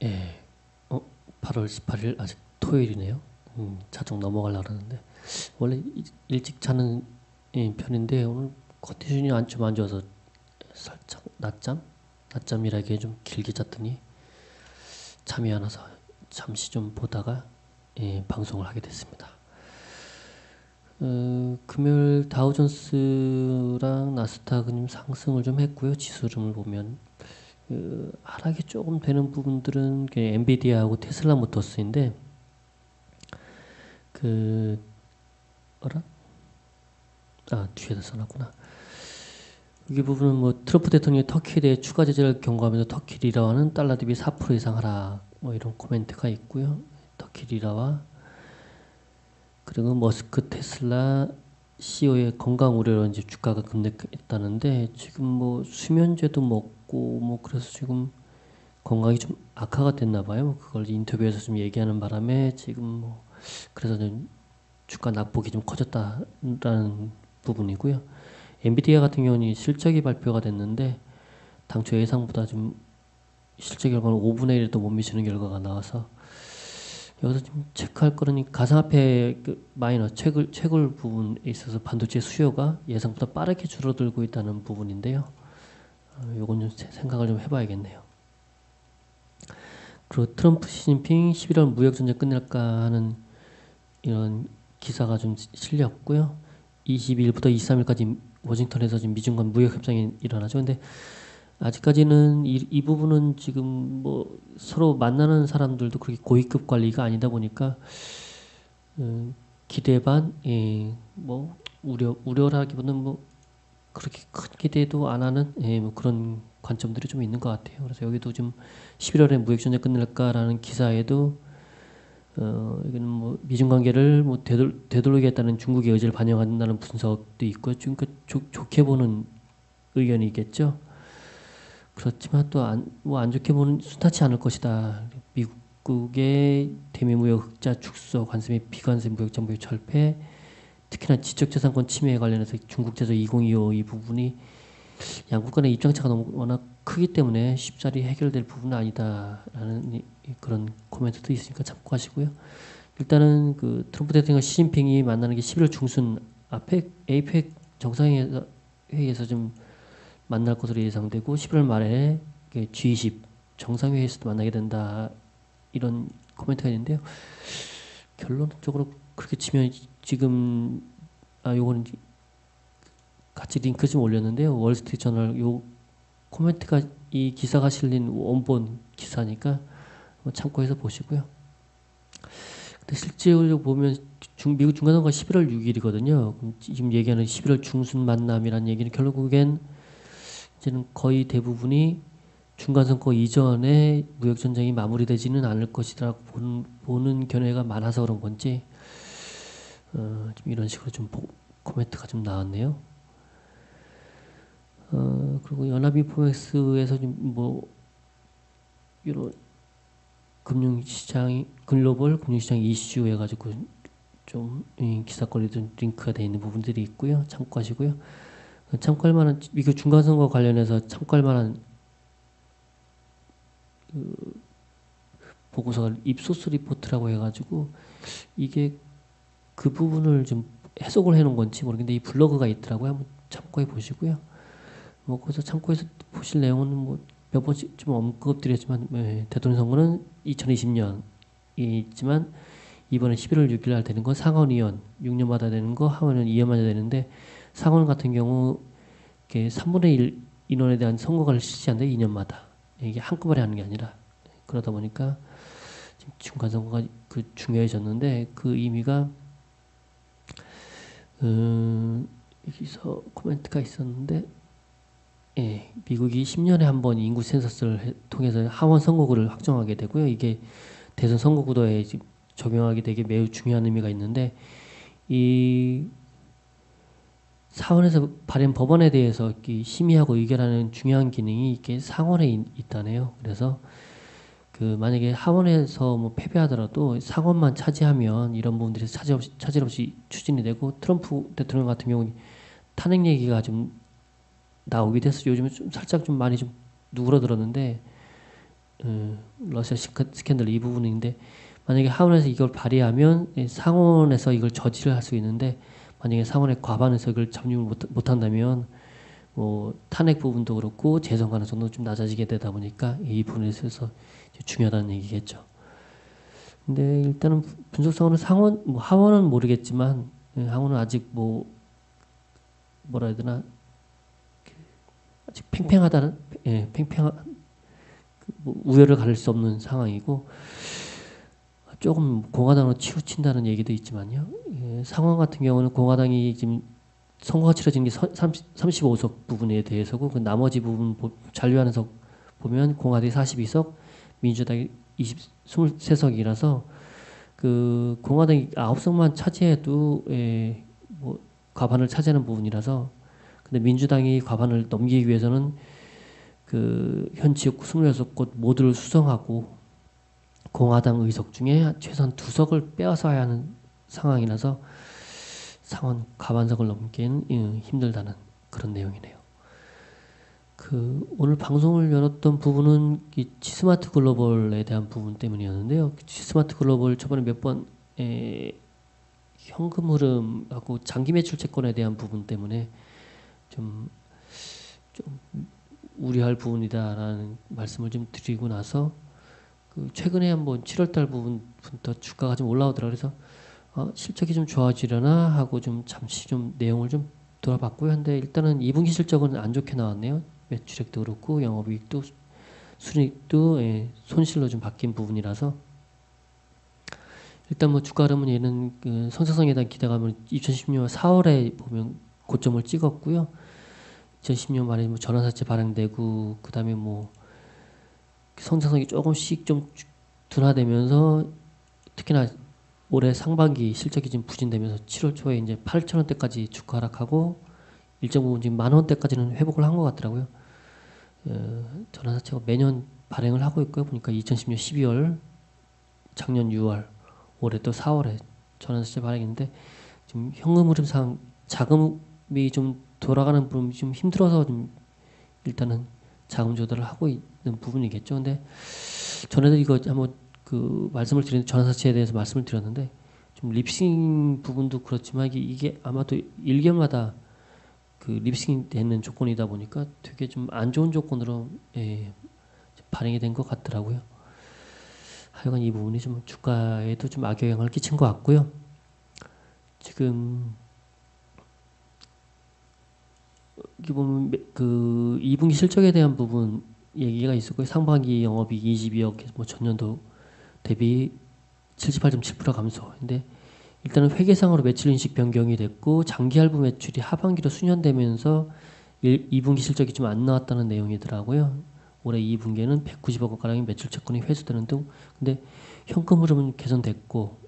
예. 8월 18일 아직 토요일이네요. 자정 넘어가려고 그러는데 원래 일찍 자는 편인데 오늘 컨디션이 좀 안 좋아서 살짝 낮잠이라기에 좀 길게 잤더니 잠이 안 와서 잠시 좀 보다가 방송을 하게 됐습니다. 금요일 다우존스랑 나스닥은 좀 상승을 좀 했고요. 지수 흐름을 보면 하락이 조금 되는 부분들은 엔비디아하고 테슬라 모터스인데 뒤에다 써놨구나. 이 부분은 뭐 트럼프 대통령이 터키에 대해 추가 제재를 경고하면서 터키 리라와는 달러 대비 4% 이상 하락 뭐 이런 코멘트가 있고요. 터키 리라와 그리고 머스크 테슬라 CEO의 건강 우려로 이제 주가가 급락했다는데 지금 뭐 수면제도 먹고 뭐 그래서 지금 건강이 좀 악화가 됐나 봐요. 그걸 인터뷰에서 좀 얘기하는 바람에 지금 뭐 그래서 좀 주가 낙폭이 좀 커졌다라는 부분이고요. 엔비디아 같은 경우는 실적이 발표가 됐는데 당초 예상보다 좀 실적 결과는 5분의 1도 못 미치는 결과가 나와서 여기서 좀 체크할 거는 가상화폐 마이너 채굴 부분에 있어서 반도체 수요가 예상보다 빠르게 줄어들고 있다는 부분인데요. 요건 좀 생각을 좀 해봐야겠네요. 그리고 트럼프 시진핑 11월 무역 전쟁 끝낼까 하는 이런 기사가 좀 실렸고요. 22일부터 23일까지 워싱턴에서 지금 미중 간 무역 협상이 일어나죠. 근데 아직까지는 이 부분은 지금 뭐 서로 만나는 사람들도 그렇게 고위급 관리가 아니다 보니까 기대 반, 뭐 우려라기보다는 뭐 그렇게 큰 기대도 안 하는 뭐 그런 관점들이 좀 있는 것 같아요. 그래서 여기도 좀 11월에 무역 전쟁 끝낼까라는 기사에도 여기는 뭐 미중 관계를 뭐 되돌리겠다는 중국의 의지를 반영한다는 분석도 있고 좀 좋게 보는 의견이겠죠. 그렇지만 또 안 좋게 보는 순탄치 않을 것이다. 미국의 대미 무역 흑자 축소, 관세 및 비관세 무역 정보의 철폐, 특히나 지적재산권 침해에 관련해서 중국 제조 2025 이 부분이 양국 간의 입장차가 너무 워낙 크기 때문에 쉽사리 해결될 부분은 아니다라는 그런 코멘트도 있으니까 참고하시고요. 일단은 그 트럼프 대통령 시진핑이 만나는 게 11월 중순 APEC 정상회의에서 좀 만날 것으로 예상되고 11월 말에 G20 정상회의에서도 만나게 된다 이런 코멘트가 있는데요. 결론적으로 그렇게 치면 지금 요거는 같이 링크 좀 올렸는데요. 월스트리트저널 요 코멘트가 이 기사가 실린 원본 기사니까 참고해서 보시고요. 근데 실제로 보면 미국 중간선거가 11월 6일이거든요. 지금 얘기하는 11월 중순 만남이라는 얘기는 결국엔 이제는 거의 대부분이 중간선거 이전에 무역전쟁이 마무리되지는 않을 것이라고 보는 견해가 많아서 그런 건지 좀 이런 식으로 좀 코멘트가 좀 나왔네요. 그리고 연합인포맥스에서 뭐 이런 금융시장 글로벌 금융시장 이슈 해가지고 좀 기사거리도 링크가 되어 있는 부분들이 있고요. 참고하시고요. 참고할 만한 미국 중간선거 관련해서 참고할 만한 보고서가 입소스 리포트라고 해가지고 이게 그 부분을 좀 해석을 해놓은 건지 모르겠는데 이 블로그가 있더라고요. 한번 참고해 보시고요. 뭐 거기서 참고해서 보실 내용은 뭐 몇 번씩 좀 언급드렸지만 대통령 선거는 2020년 있지만 이번에 11월 6일 날 되는 건 상원의원 6년마다 되는 거 하원은 2년마다 되는데 상원 같은 경우 이렇게 3분의 1 인원에 대한 선거를 실시한다 2년마다 이게 한꺼번에 하는 게 아니라 그러다 보니까 지금 중간 선거가 중요해졌는데 그 의미가 여기서 코멘트가 있었는데 미국이 10년에 한 번 인구 센서스를 통해서 하원 선거구를 확정하게 되고요. 이게 대선 선거구도에 적용하게 되게 매우 중요한 의미가 있는데 이 사원에서 발행 법안에 대해서 심의하고 의결하는 중요한 기능이 이게 상원에 있다네요. 그래서 만약에 하원에서 뭐 패배하더라도 상원만 차지하면 이런 부분들이 차질 없이 추진이 되고 트럼프 대통령 같은 경우는 탄핵 얘기가 좀 나오게 돼서 요즘에 좀 살짝 좀 많이 좀 누그러들었는데 러시아 스캔들 이 부분인데 만약에 하원에서 이걸 발의하면 상원에서 이걸 저지를 할 수 있는데 만약에 상원의 과반에서 이걸 점유를 못한다면 뭐 탄핵 부분도 그렇고 재선 가능성도 좀 낮아지게 되다 보니까 이 부분에 있어서 중요하다는 얘기겠죠. 근데 일단은 분석상으로는 상원, 뭐 하원은 모르겠지만 하원은 아직 뭐 뭐라 해야 되나 아직 팽팽하다는 팽팽한 뭐 우열을 가릴 수 없는 상황이고 조금 공화당으로 치우친다는 얘기도 있지만요. 상원 같은 경우는 공화당이 지금 선거가 치러진 게 35석 부분에 대해서고 그 나머지 부분 잔류하는 석 보면 공화당이 42석, 민주당이 23석이라서 그 공화당이 9석만 차지해도 뭐 과반을 차지하는 부분이라서 근데 민주당이 과반을 넘기기 위해서는 그 현 지역구 26곳 모두를 수성하고 공화당 의석 중에 최소한 2석을 빼앗아야 하는 상황이라서 상원 과반석을 넘기는 힘들다는 그런 내용이네요. 그 오늘 방송을 열었던 부분은 이 지스마트 글로벌에 대한 부분 때문이었는데요. 지스마트 글로벌 저번에 몇 번 현금 흐름하고 장기 매출 채권에 대한 부분 때문에 좀 우려할 부분이다라는 말씀을 좀 드리고 나서 그 최근에 한번 7월달 부분부터 주가가 좀 올라오더라고요. 그래서 실적이 좀 좋아지려나 하고 좀 잠시 좀 내용을 좀 돌아봤고요. 근데 일단은 2분기 실적은 안 좋게 나왔네요. 매출액도 그렇고 영업이익도 순이익도 손실로 좀 바뀐 부분이라서 일단 뭐 주가 흐름은 얘는 그 성장성에 대한 기대감은 2016년 4월에 보면 고점을 찍었고요. 2010년 말에 뭐 전환사채 발행되고 그다음에 뭐 성장성이 조금씩 좀 둔화되면서 특히나 올해 상반기 실적이 좀 부진되면서 7월 초에 이제 8,000원대까지 주가 하락하고 일정 부분 지금 10,000원대까지는 회복을 한 것 같더라고요. 전환사채가 매년 발행을 하고 있고요. 보니까 2010년 12월, 작년 6월, 올해 또 4월에 전환사채 발행인데 지금 현금 흐름상 자금이 좀 돌아가는 부분이 좀 힘들어서 좀 일단은 자금 조달을 하고 있는 부분이겠죠. 근데 전에도 이거 한번 그 말씀을 드린 전환사채에 대해서 말씀을 드렸는데 좀 립싱 부분도 그렇지만 이게 아마도 1개월마다 그 립싱 되는 조건이다 보니까 되게 좀 안 좋은 조건으로 발행이 된 것 같더라고요. 하여간 이 부분이 좀 주가에도 좀 악영향을 끼친 것 같고요. 지금 여기 보면 그 2분기 실적에 대한 부분 얘기가 있었고 상반기 영업이익 22억 뭐 전년도 대비 78.7% 감소. 근데 일단은 회계상으로 매출 인식 변경이 됐고 장기 할부 매출이 하반기로 수년되면서 2분기 실적이 좀 안 나왔다는 내용이더라고요. 올해 2분기에는 190억 원가량의 매출 채권이 회수되는 등 근데 현금 흐름은 개선됐고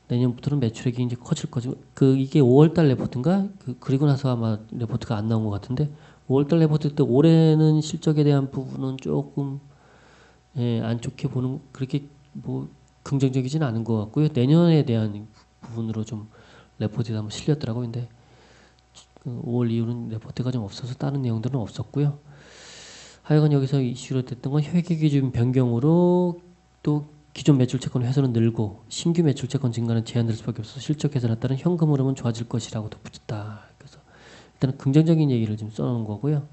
내년부터는 매출액이 이제 커질 거죠. 그 이게 5월달 레포트인가? 그리고 나서 아마 레포트가 안 나온 것 같은데 5월달 레포트 때 올해는 실적에 대한 부분은 조금 안 좋게 보는 그렇게 뭐 긍정적이진 않은 것 같고요. 내년에 대한 부분으로 좀 레포트가 한번 실렸더라고요. 근데 5월 이후는 레포트가 좀 없어서 다른 내용들은 없었고요. 하여간 여기서 이슈로 됐던 건 회계기준 변경으로 또 기존 매출 채권 회수는 늘고 신규 매출 채권 증가는 제한될 수밖에 없어서 실적 개선에 따른 현금 흐름은 좋아질 것이라고 덧붙였다. 그래서 일단은 긍정적인 얘기를 좀 써놓은 거고요.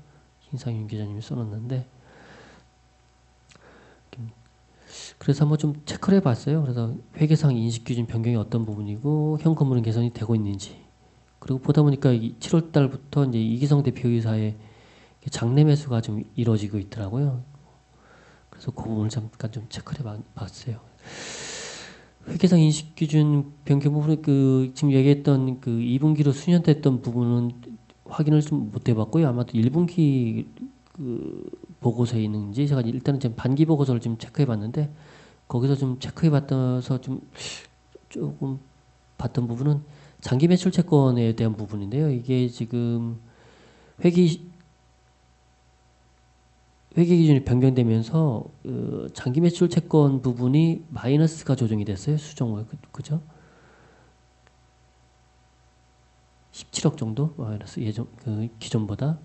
신상윤 기자님이 써놨는데 그래서 한번 좀 체크를 해봤어요. 그래서 회계상 인식기준 변경이 어떤 부분이고 현금 흐름 개선이 되고 있는지 그리고 보다 보니까 7월 달부터 이제 이기성 대표이사의 장내 매수가 좀 이루어지고 있더라고요. 그래서 그 부분을 잠깐 좀 체크를 해봤어요. 회계상 인식 기준 변경 부분 그 지금 얘기했던 그 2분기로 수년됐던 부분은 확인을 좀 못 해봤고요. 아마도 1분기 그 보고서에 있는지 제가 일단은 지금 반기 보고서를 좀 체크해봤는데 거기서 좀 체크해봤어서 좀 조금 봤던 부분은 장기 매출 채권에 대한 부분인데요. 이게 지금 회계 기준이 변경되면서 장기 매출 채권 부분이 마이너스가 조정이 됐어요. 수정후에 그죠? 17억 정도 마이너스 예전 그 기존보다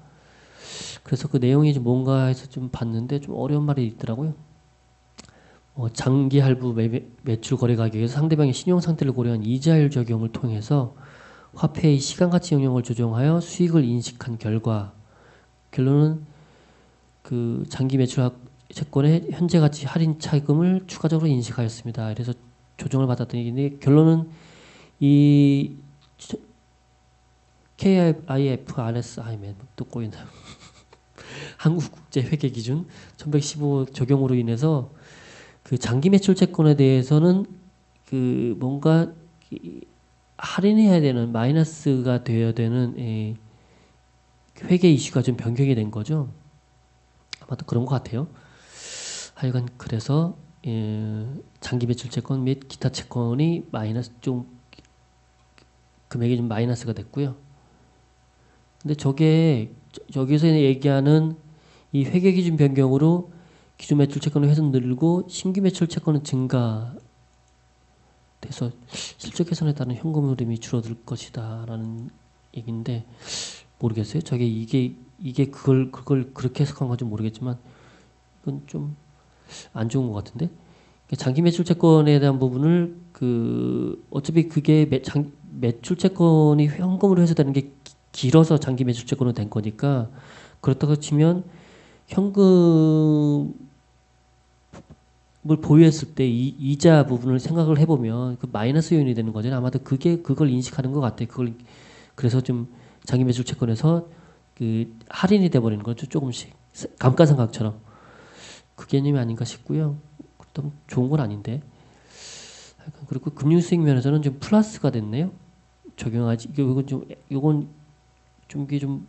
그래서 그 내용이 좀 뭔가 해서 좀 봤는데 좀 어려운 말이 있더라고요. 장기 할부 매출 거래 가격에서 상대방의 신용 상태를 고려한 이자율 적용을 통해서 화폐의 시간 가치 영역을 조정하여 수익을 인식한 결과 결론은 그 장기 매출 채권의 현재 가치 할인 차익금을 추가적으로 인식하였습니다. 그래서 조정을 받았던 얘기인데 결론은 이 KIFRS 또 꼬인다. 한국국제회계기준 1115 적용으로 인해서 그 장기 매출 채권에 대해서는 그 뭔가 할인해야 되는 마이너스가 되어야 되는 회계 이슈가 좀 변경이 된 거죠. 아마도 그런 것 같아요. 하여간 그래서 장기 매출 채권 및 기타 채권이 마이너스 좀 금액이 좀 마이너스가 됐고요. 근데 저게 여기서 얘기하는 이 회계 기준 변경으로 기존 매출 채권은 훼손 늘고 신규 매출 채권은 증가 돼서 실적 개선에 따른 현금 흐름이 줄어들 것이다라는 얘기인데 모르겠어요. 저게 이게 그걸 그렇게 해석한 건지 모르겠지만 이건 좀 안 좋은 것 같은데 장기 매출 채권에 대한 부분을 그 어차피 그게 매출 채권이 현금으로 해소되는 게 길어서 장기 매출 채권으로 된 거니까 그렇다고 치면 현금을 보유했을 때 이자 부분을 생각을 해보면 그 마이너스 요인이 되는 거잖아요. 아마도 그걸 인식하는 것 같아요. 그래서 좀 장기 매출 채권에서 그 할인이 돼버리는 거죠. 조금씩 감가상각처럼 그 개념이 아닌가 싶고요. 그렇다면 좋은 건 아닌데. 그리고 금융 수익 면에서는 좀 플러스가 됐네요. 적용하지. 요건 좀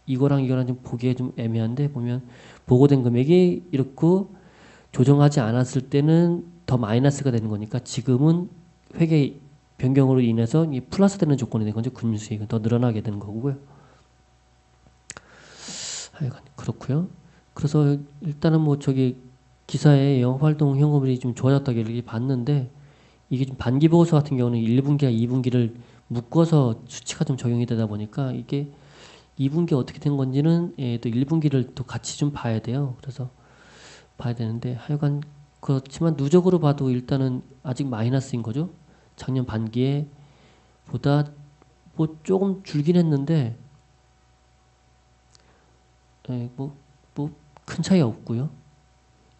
이거랑 좀 보기에 좀 애매한데 보면 보고된 금액이 이렇고 조정하지 않았을 때는 더 마이너스가 되는 거니까 지금은 회계 변경으로 인해서 이 플러스 되는 조건이 된 거죠. 금융 수익은 더 늘어나게 되는 거고요. 하여간 그렇고요. 그래서 일단은 뭐 저기 기사에 영업활동 현금률이 좀 좋아졌다고 이렇게 봤는데 이게 좀 반기보고서 같은 경우는 1분기와 2분기를 묶어서 수치가 좀 적용이 되다 보니까 이게 2분기 어떻게 된 건지는 또 1분기를 또 같이 좀 봐야 돼요. 그래서 봐야 되는데 하여간 그렇지만 누적으로 봐도 일단은 아직 마이너스인 거죠. 작년 반기에 보다 뭐 조금 줄긴 했는데 뭐 큰 차이 없고요.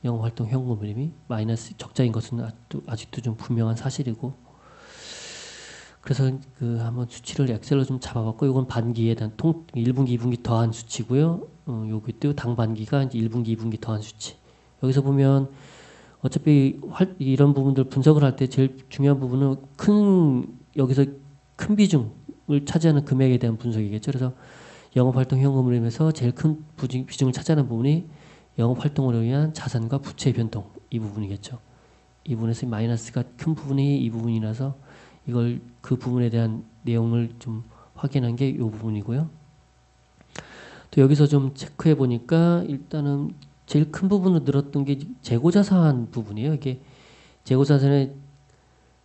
영업활동 현금 흐름이 마이너스 적자인 것은 아직도 좀 분명한 사실이고 그래서 그 한번 수치를 엑셀로 좀 잡아봤고 이건 반기에 대한 1분기, 2분기 더한 수치고요. 요것도 당반기가 이제 1분기, 2분기 더한 수치. 여기서 보면 어차피 이런 부분들 분석을 할 때 제일 중요한 부분은 여기서 큰 비중을 차지하는 금액에 대한 분석이겠죠. 그래서 영업활동 현금 흐름에서 제일 큰 비중을 차지하는 부분이 영업활동으로 인한 자산과 부채의 변동 이 부분이겠죠. 이 부분에서 마이너스가 큰 부분이 이 부분이라서 이걸 그 부분에 대한 내용을 좀 확인한 게 이 부분이고요. 또 여기서 좀 체크해 보니까 일단은 제일 큰 부분으로 늘었던 게 재고자산 부분이에요. 이게 재고자산의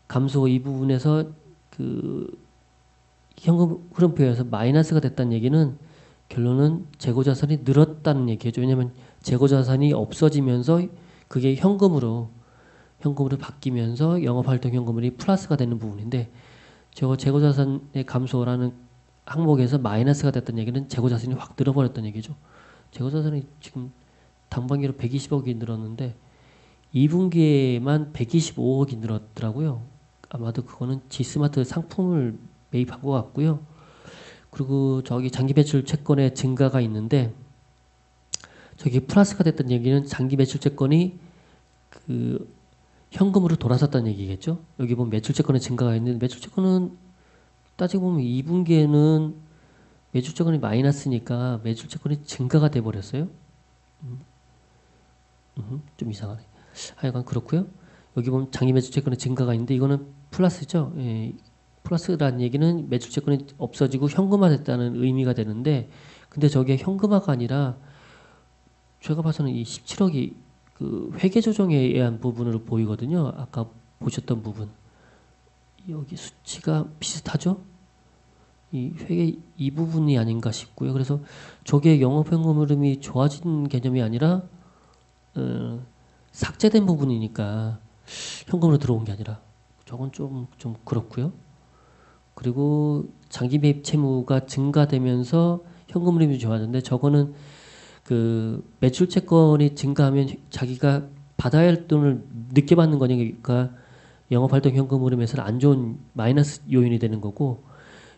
감소 이 부분에서 그 현금 흐름표에서 마이너스가 됐다는 얘기는 결론은 재고자산이 늘었다는 얘기죠. 왜냐하면 재고자산이 없어지면서 그게 현금으로 바뀌면서 영업활동 현금률이 플러스가 되는 부분인데 재고자산의 감소라는 항목에서 마이너스가 됐다는 얘기는 재고자산이 확 늘어버렸다는 얘기죠. 재고자산이 지금 당반기로 120억이 늘었는데 2분기에만 125억이 늘었더라고요. 아마도 그거는 지스마트 상품을 매입한 것 같고요. 그리고 저기 장기 매출 채권의 증가가 있는데 저기 플러스가 됐던 얘기는 장기 매출 채권이 그 현금으로 돌아섰다는 얘기겠죠. 여기 보면 매출 채권의 증가가 있는데 매출 채권은 따지고 보면 2분기에는 매출 채권이 마이너스니까 매출 채권이 증가가 돼 버렸어요. 좀 이상하네. 하여간 그렇고요. 여기 보면 장기 매출 채권의 증가가 있는데 이거는 플러스죠. 플러스라는 얘기는 매출 채권이 없어지고 현금화됐다는 의미가 되는데 근데 저게 현금화가 아니라 제가 봐서는 이 17억이 그 회계 조정에 의한 부분으로 보이거든요. 아까 보셨던 부분. 여기 수치가 비슷하죠? 이 회계 이 부분이 아닌가 싶고요. 그래서 저게 영업현금 흐름이 좋아진 개념이 아니라 삭제된 부분이니까 현금으로 들어온 게 아니라 저건 좀 그렇고요. 그리고 장기 매입 채무가 증가되면서 현금 흐름이 좋아졌는데 저거는 그 매출 채권이 증가하면 자기가 받아야 할 돈을 늦게 받는 거니까 영업활동 현금 흐름에서는 안 좋은 마이너스 요인이 되는 거고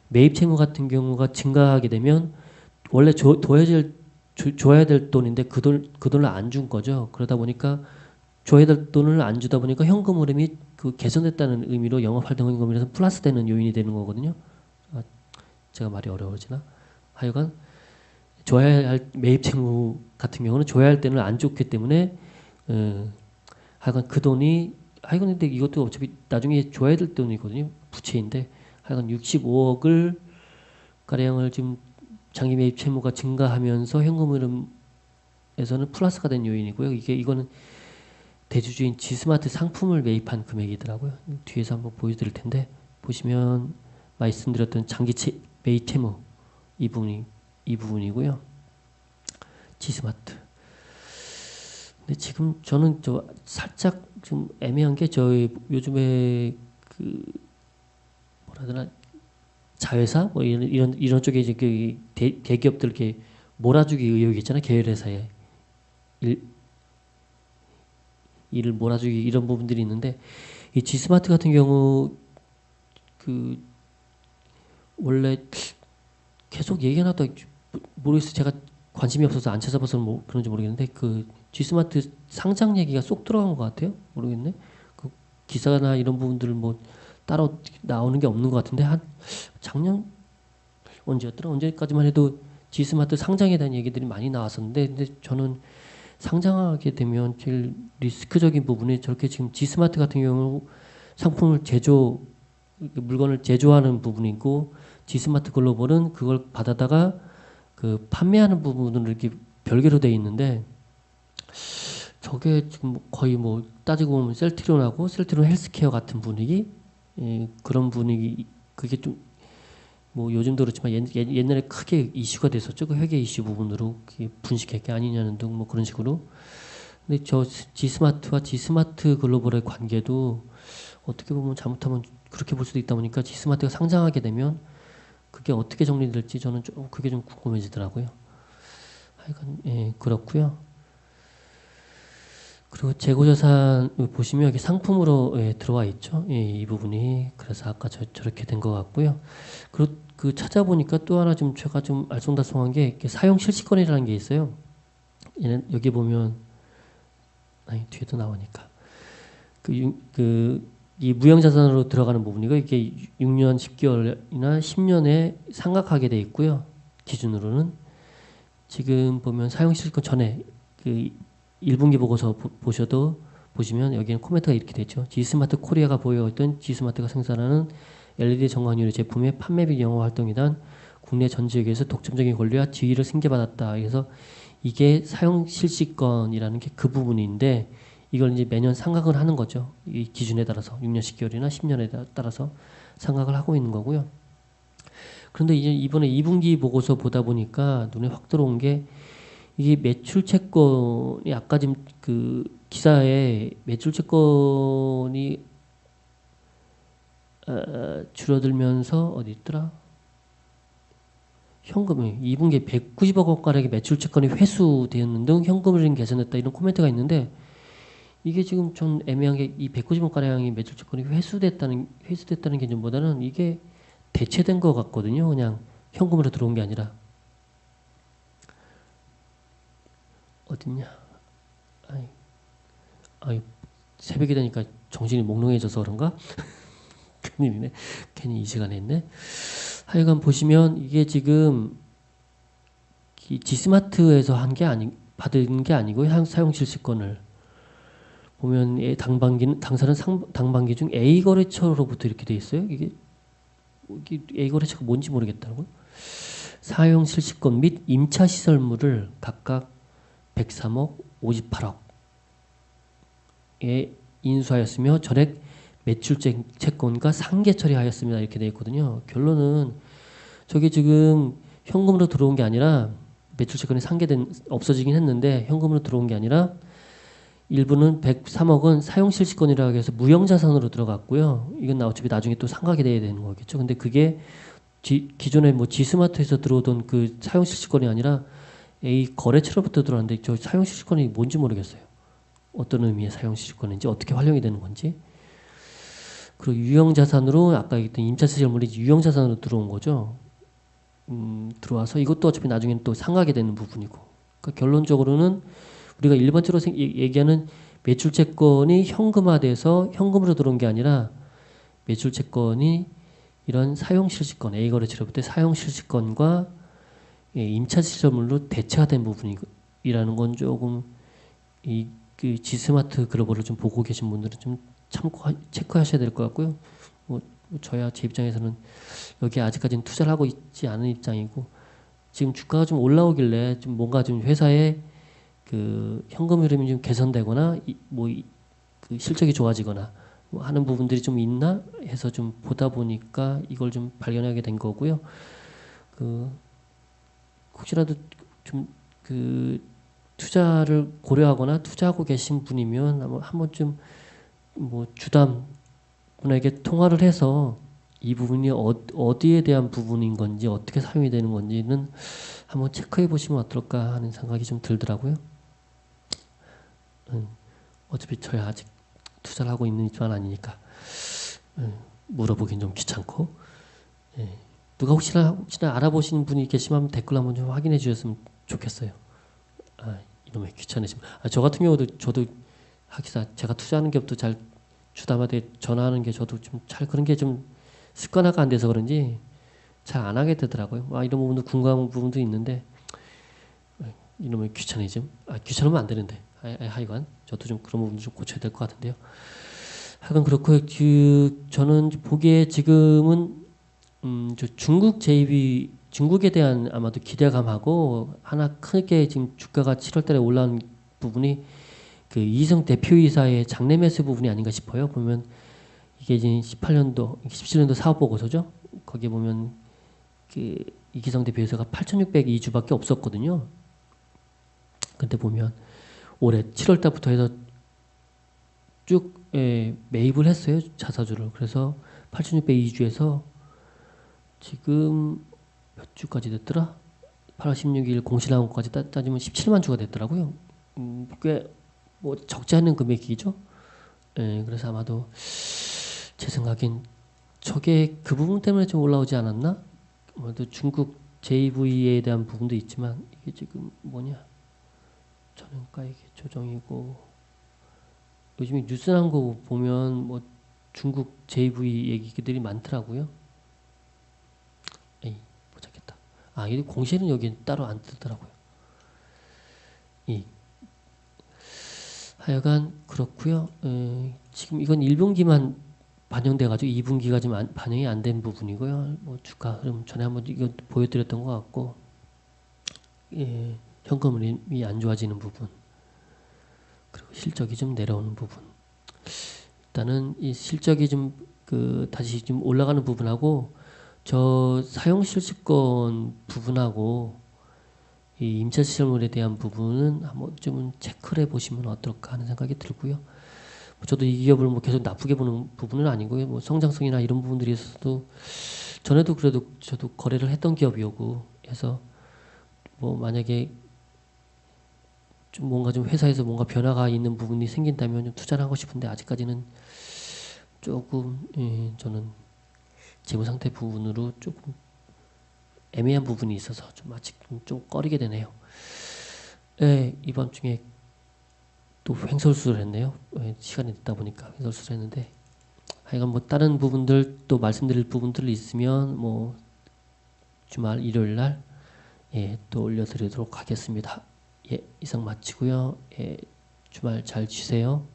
매입 채무 같은 경우가 증가하게 되면 원래 줘야 될 돈인데 그 돈을 안 준 거죠. 그러다 보니까 줘야 될 돈을 안 주다 보니까 현금 흐름이 그 개선됐다는 의미로 영업활동 현금이라서 플러스 되는 요인이 되는 거거든요. 아, 제가 말이 어려워지나? 하여간 줘야 할 매입 채무 같은 경우는 줘야 할 때는 안 줬기 때문에 하여간 그 돈이 하여간 근데 이것도 어차피 나중에 줘야 될 돈이거든요. 부채인데 하여간 65억을 가량을 지금 장기 매입 채무가 증가하면서 현금 흐름에서는 플러스가 된 요인이고요. 이거는 대주주인 지스마트 상품을 매입한 금액이더라고요. 뒤에서 한번 보여드릴 텐데 보시면 말씀드렸던 장기 매입 채무 이 부분이고요. 지스마트. 근데 지금 저는 저 살짝 좀 애매한 게 저희 요즘에 그 뭐라 해야 되나 자회사 뭐 이런 쪽에 이제 그 대기업들 이렇게 몰아주기 의혹이 있잖아요. 계열회사에 일을 몰아주기 이런 부분들이 있는데 이 지스마트 같은 경우 그 원래 계속 얘기하다 모르겠어요. 제가 관심이 없어서 안 찾아봐서 뭐 그런지 모르겠는데 그 G스마트 상장 얘기가 쏙 들어간 것 같아요. 모르겠네. 그 기사나 이런 부분들을 뭐 따로 나오는 게 없는 것 같은데 한 작년 언제였더라? 언제까지만 해도 G스마트 상장에 대한 얘기들이 많이 나왔었는데 근데 저는 상장하게 되면 제일 리스크적인 부분이 저렇게 지금 G스마트 같은 경우 상품을 물건을 제조하는 부분이고 G스마트 글로벌은 그걸 받아다가 그 판매하는 부분을 이렇게 별개로 돼 있는데 저게 지금 거의 뭐 따지고 보면 셀트리온하고 헬스케어 같은 분위기 그런 분위기 그게 좀 뭐 요즘도 그렇지만 옛날에 크게 이슈가 됐었죠. 그 회계 이슈 부분으로 분식회 게 아니냐는 등 뭐 그런 식으로. 근데 저 G스마트와 G스마트 글로벌의 관계도 어떻게 보면 잘못하면 그렇게 볼 수도 있다 보니까 G스마트가 상장하게 되면 그게 어떻게 정리될지 저는 좀 그게 좀 궁금해지더라고요. 하여간 그렇고요. 그리고 재고자산 보시면 여기 상품으로 들어와 있죠. 이 부분이 그래서 아까 저렇게 된 것 같고요. 그리고 그 찾아보니까 또 하나 좀 제가 좀 알쏭달쏭한 게 사용 실시권이라는 게 있어요. 여기 보면 뒤에도 나오니까 이 무형자산으로 들어가는 부분이고 이게 6년 10개월이나 10년에 상각하게 돼 있고요. 기준으로는 지금 보면 사용실권 전에 그 1분기 보고서 보시면 여기는 코멘트가 이렇게 되죠. G스마트 코리아가 보유했던 G스마트가 생산하는 LED 정광유리 제품의 판매 및 영업 활동에 대한 국내 전 지역에서 독점적인 권리와 지위를 승계받았다. 그래서 이게 사용 실시권이라는 게 그 부분인데 이걸 이제 매년 상각을 하는 거죠. 이 기준에 따라서 6년 10개월이나 10년에 따라서 상각을 하고 있는 거고요. 그런데 이제 이번에 2분기 보고서 보다 보니까 눈에 확 들어온 게 이게 매출 채권이 아까 지금 그 기사에 매출 채권이 줄어들면서 어디 있더라? 현금이 2분기에 190억 원가량의 매출 채권이 회수되었는 등 현금 흐름이 개선됐다 이런 코멘트가 있는데 이게 지금 좀 애매한 게 이 190억 가량의 매출 채권이 회수됐다는 개념보다는 이게 대체된 것 같거든요. 그냥 현금으로 들어온 게 아니라 어딨냐? 새벽이 되니까 정신이 몽롱해져서 그런가? 큰일이네. 괜히 이 시간에 했네. 하여간 보시면 이게 지금 G스마트에서 받은 게 아니고 사용 실시권을 보면 당사는 당반기 중 A 거래처로부터 이렇게 돼 있어요. 이게 A 거래처가 뭔지 모르겠다고요. 사용 실시권 및 임차 시설물을 각각 103억, 58억에 인수하였으며 전액 매출 채권과 상계 처리하였습니다. 이렇게 돼 있거든요. 결론은 저게 지금 현금으로 들어온 게 아니라 매출 채권이 없어지긴 했는데 현금으로 들어온 게 아니라 일부는 103억은 사용실시권이라고 해서 무형자산으로 들어갔고요. 이건 어차피 나중에 또 상각이 돼야 되는 거겠죠. 근데 그게 기존에 뭐 지스마트에서 들어오던 그 사용실시권이 아니라 A 거래처로부터 들어왔는데 저 사용실시권이 뭔지 모르겠어요. 어떤 의미의 사용실시권인지 어떻게 활용이 되는 건지. 그리고 유형자산으로 아까 얘기했던 임차시설물이 유형자산으로 들어온 거죠. 들어와서 이것도 어차피 나중에는 또 상각이 되는 부분이고. 그러니까 결론적으로는 우리가 일반적으로 얘기하는 매출채권이 현금화돼서 현금으로 들어온 게 아니라 매출채권이 이런 사용실시권, A거래처로부터 사용실시권과 임차시설물로 대체화된 부분이라는 건 조금 그 지스마트 글로벌을 좀 보고 계신 분들은 좀 체크하셔야 될 것 같고요. 뭐 저야 제 입장에서는 여기 아직까지는 투자를 하고 있지 않은 입장이고 지금 주가가 좀 올라오길래 좀 뭔가 좀 회사의 그 현금 흐름이 좀 개선되거나 그 실적이 좋아지거나 뭐 하는 부분들이 좀 있나 해서 좀 보다 보니까 이걸 좀 발견하게 된 거고요. 그 혹시라도 좀 그 투자를 고려하거나 투자하고 계신 분이면 한 번쯤 뭐 주담 분에게 통화를 해서 이 부분이 어디에 대한 부분인 건지 어떻게 사용이 되는 건지는 한번 체크해 보시면 어떨까 하는 생각이 좀 들더라고요. 어차피 저야 아직 투자를 하고 있는 입장은 아니니까 물어보긴 좀 귀찮고 누가 혹시나 알아보시는 분이 계시면 댓글 한번 좀 확인해 주셨으면 좋겠어요. 이놈의 귀찮으심. 저 같은 경우도 저도 하기사 제가 투자하는 기업도 잘 주담한테 전화하는 게 저도 좀 잘 그런 게 좀 습관화가 안 돼서 그런지 잘 안 하게 되더라고요. 이런 부분도 궁금한 부분도 있는데 이놈의 귀차니즘. 귀찮으면 안 되는데 하여간 저도 좀 그런 부분도 좀 고쳐야 될 것 같은데요. 하여간 그렇고 저는 보기에 지금은 저 중국에 대한 아마도 기대감하고 하나 크게 지금 주가가 7월달에 올라온 부분이 그 이희성 대표이사의 장래 매수 부분이 아닌가 싶어요. 보면 이게 이제 18년도, 17년도 사업 보고서죠. 거기 보면 그 이희성 대표이사가 8,602주밖에 없었거든요. 근데 보면 올해 7월달부터 해서 쭉 매입을 했어요. 자사주를. 그래서 8,602주에서 지금 몇 주까지 됐더라? 8월 16일 공시나온 것까지 따지면 17만 주가 됐더라고요. 꽤 뭐 적지 않은 금액이죠. 그래서 아마도 제 생각엔 저게 그 부분 때문에 좀 올라오지 않았나? 아마도 중국 JV에 대한 부분도 있지만 이게 지금 뭐냐? 저는가액 조정이고 요즘에 뉴스 나온 거 보면 뭐 중국 JV 얘기들이 많더라고요. 못 찾겠다. 이 공시는 여기 따로 안 뜨더라고요. 하여간 그렇고요. 지금 이건 1분기만 반영돼가지고 2분기가 지금 반영이 안 된 부분이고요. 뭐 주가 흐름 전에 한번 이거 보여드렸던 것 같고, 현금 흐름이 안 좋아지는 부분, 그리고 실적이 좀 내려오는 부분. 일단은 이 실적이 좀 다시 좀 올라가는 부분하고 저 사용실시권 부분하고 이 임차시설물에 대한 부분은 한번 좀 체크를 해보시면 어떨까 하는 생각이 들고요. 저도 이 기업을 뭐 계속 나쁘게 보는 부분은 아니고요. 뭐 성장성이나 이런 부분들이 있어서도 전에도 그래도 저도 거래를 했던 기업이었고 해서 뭐 만약에 좀 뭔가 좀 회사에서 뭔가 변화가 있는 부분이 생긴다면 좀 투자를 하고 싶은데 아직까지는 조금 저는 재무 상태 부분으로 조금 애매한 부분이 있어서 좀 아직 좀 꺼리게 되네요. 이번 중에 또 횡설수설 했네요. 시간이 늦다 보니까 횡설수설 했는데 하여간 뭐 다른 부분들 또 말씀드릴 부분들 있으면 뭐 주말 일요일 날 또 올려드리도록 하겠습니다. 이상 마치고요. 주말 잘 쉬세요.